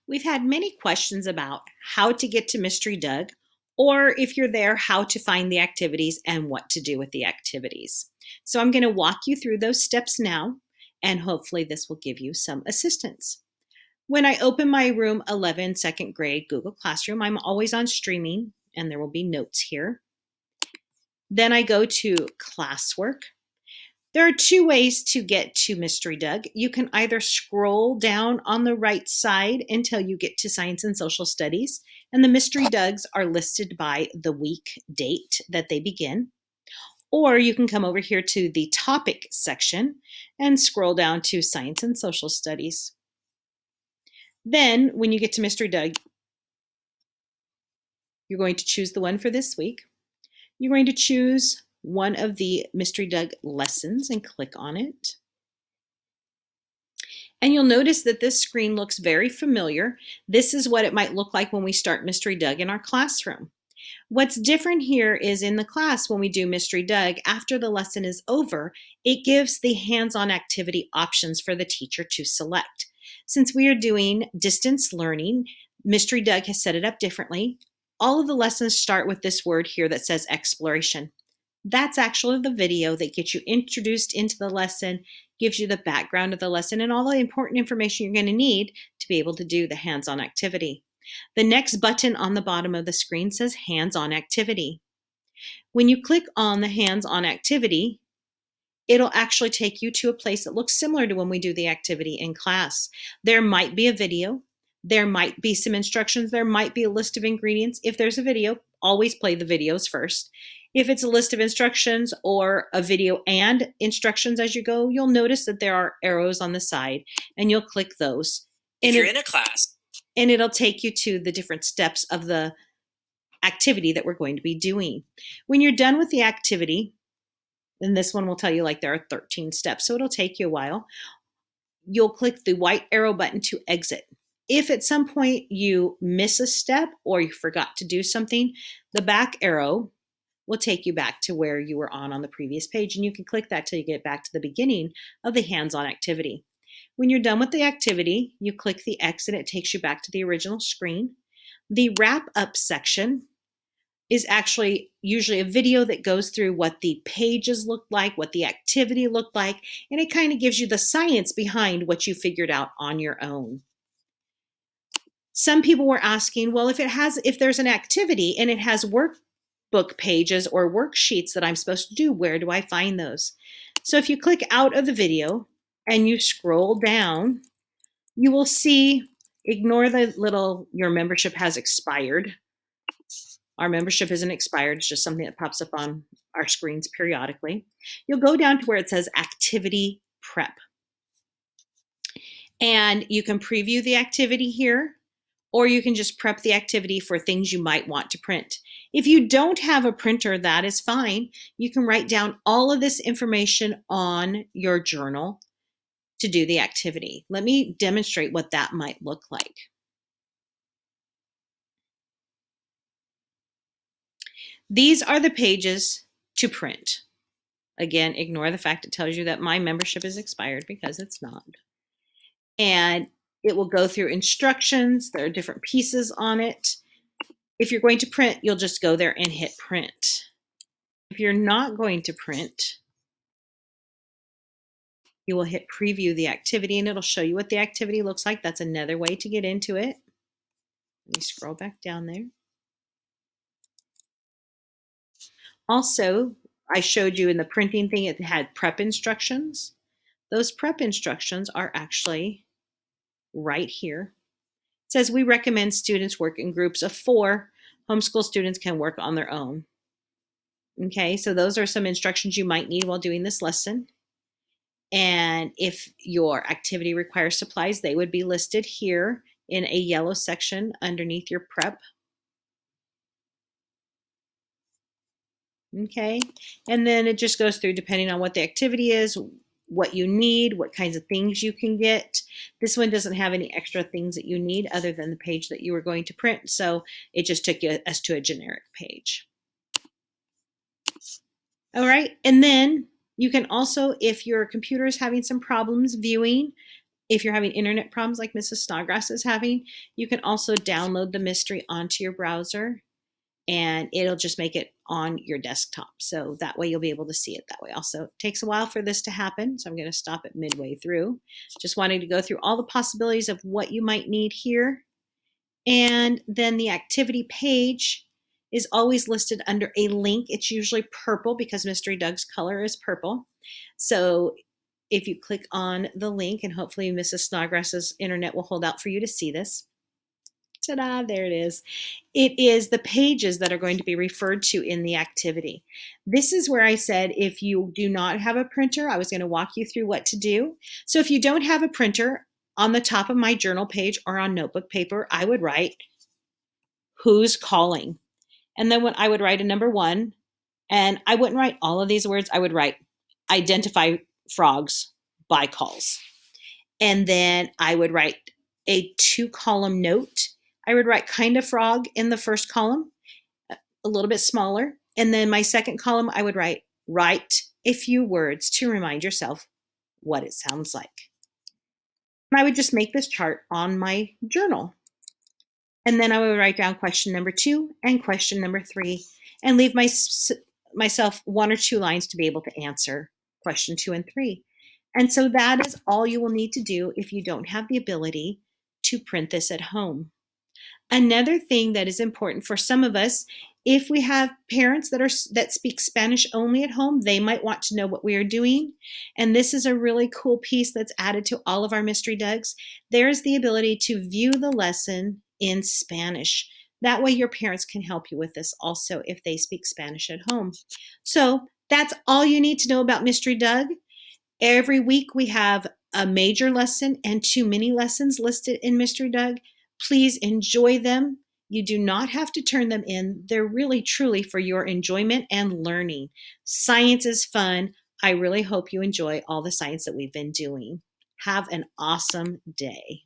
We've had many questions about how to get to Mystery Doug, or if you're there, how to find the activities and what to do with the activities. So I'm going to walk you through those steps now, and hopefully this will give you some assistance. When I open my room 11 second grade Google Classroom, I'm always on streaming, and there will be notes here. Then I go to classwork. There are two ways to get to Mystery Doug. You can either scroll down on the right side until you get to Science and Social Studies, and the Mystery Dougs are listed by the week date that they begin. Or you can come over here to the topic section and scroll down to Science and Social Studies. Then when you get to Mystery Doug, you're going to choose the one for this week. You're going to choose one of the Mystery Doug lessons and click on it. And you'll notice that this screen looks very familiar. This is what it might look like when we start Mystery Doug in our classroom. What's different here is in the class when we do Mystery Doug, after the lesson is over, it gives the hands-on activity options for the teacher to select. Since we are doing distance learning, Mystery Doug has set it up differently. All of the lessons start with this word here that says exploration. That's actually the video that gets you introduced into the lesson, gives you the background of the lesson, and all the important information you're going to need to be able to do the hands-on activity. The next button on the bottom of the screen says hands-on activity. When you click on the hands-on activity, it'll actually take you to a place that looks similar to when we do the activity in class. There might be a video, there might be some instructions, there might be a list of ingredients. If there's a video, always play the videos first. If it's a list of instructions or a video and instructions as you go, you'll notice that there are arrows on the side, and you'll click those. If you're in a class. And it'll take you to the different steps of the activity that we're going to be doing. When you're done with the activity, and this one will tell you like there are 13 steps, so it'll take you a while, you'll click the white arrow button to exit. If at some point you miss a step or you forgot to do something, the back arrow will take you back to where you were on the previous page, and you can click that till you get back to the beginning of the hands-on activity. When you're done with the activity, you click the X and it takes you back to the original screen. The wrap-up section is actually usually a video that goes through what the pages look like, what the activity looked like, and it kind of gives you the science behind what you figured out on your own. Some people were asking, well, if there's an activity and it has workbook pages or worksheets that I'm supposed to do, where do I find those? So if you click out of the video and you scroll down, you will see, ignore the little, your membership has expired. Our membership isn't expired, it's just something that pops up on our screens periodically. You'll go down to where it says activity prep. And you can preview the activity here, or you can just prep the activity for things you might want to print. If you don't have a printer, that is fine. You can write down all of this information on your journal to do the activity. Let me demonstrate what that might look like. These are the pages to print. Again, ignore the fact it tells you that my membership is expired, because it's not. And it will go through instructions. There are different pieces on it. If you're going to print, you'll just go there and hit print. If you're not going to print, you will hit preview the activity and it'll show you what the activity looks like. That's another way to get into it. Let me scroll back down there. Also, I showed you in the printing thing, it had prep instructions. Those prep instructions are actually right here. It says we recommend students work in groups of 4. Homeschool students can work on their own. Okay, so those are some instructions you might need while doing this lesson. And if your activity requires supplies, they would be listed here in a yellow section underneath your prep. Okay, and then it just goes through depending on what the activity is, what you need, what kinds of things you can get. This one doesn't have any extra things that you need other than the page that you were going to print, so it just took us to a generic page. All right, and then you can also, if your computer is having some problems viewing, If you're having internet problems like Mrs. Snodgrass is having, you can also download the mystery onto your browser and it'll just make it on your desktop. So that way you'll be able to see it that way. Also, it takes a while for this to happen, so I'm going to stop it midway through. Just wanting to go through all the possibilities of what you might need here. And then the activity page is always listed under a link. It's usually purple because Mystery Doug's color is purple. So if you click on the link, and hopefully Mrs. Snodgrass's internet will hold out for you to see this. Ta-da, there it is. It is the pages that are going to be referred to in the activity. This is where I said if you do not have a printer, I was going to walk you through what to do. So if you don't have a printer, on the top of my journal page or on notebook paper, I would write, who's calling? And then when I would write a number 1, and I wouldn't write all of these words, I would write, identify frogs by calls. And then I would write a 2-column note. I would write kind of frog in the first column, a little bit smaller. And then my second column, I would write a few words to remind yourself what it sounds like. And I would just make this chart on my journal. And then I would write down question number 2 and question number 3 and leave myself 1 or 2 lines to be able to answer question 2 and 3. And so that is all you will need to do if you don't have the ability to print this at home. Another thing that is important for some of us, if we have parents that speak Spanish only at home, they might want to know what we are doing. And this is a really cool piece that's added to all of our Mystery Dougs. There's the ability to view the lesson in Spanish. That way your parents can help you with this also if they speak Spanish at home. So that's all you need to know about Mystery Doug. Every week we have a major lesson and 2 mini lessons listed in Mystery Doug. Please enjoy them. You do not have to turn them in. They're really truly for your enjoyment and learning. Science is fun. I really hope you enjoy all the science that we've been doing. Have an awesome day.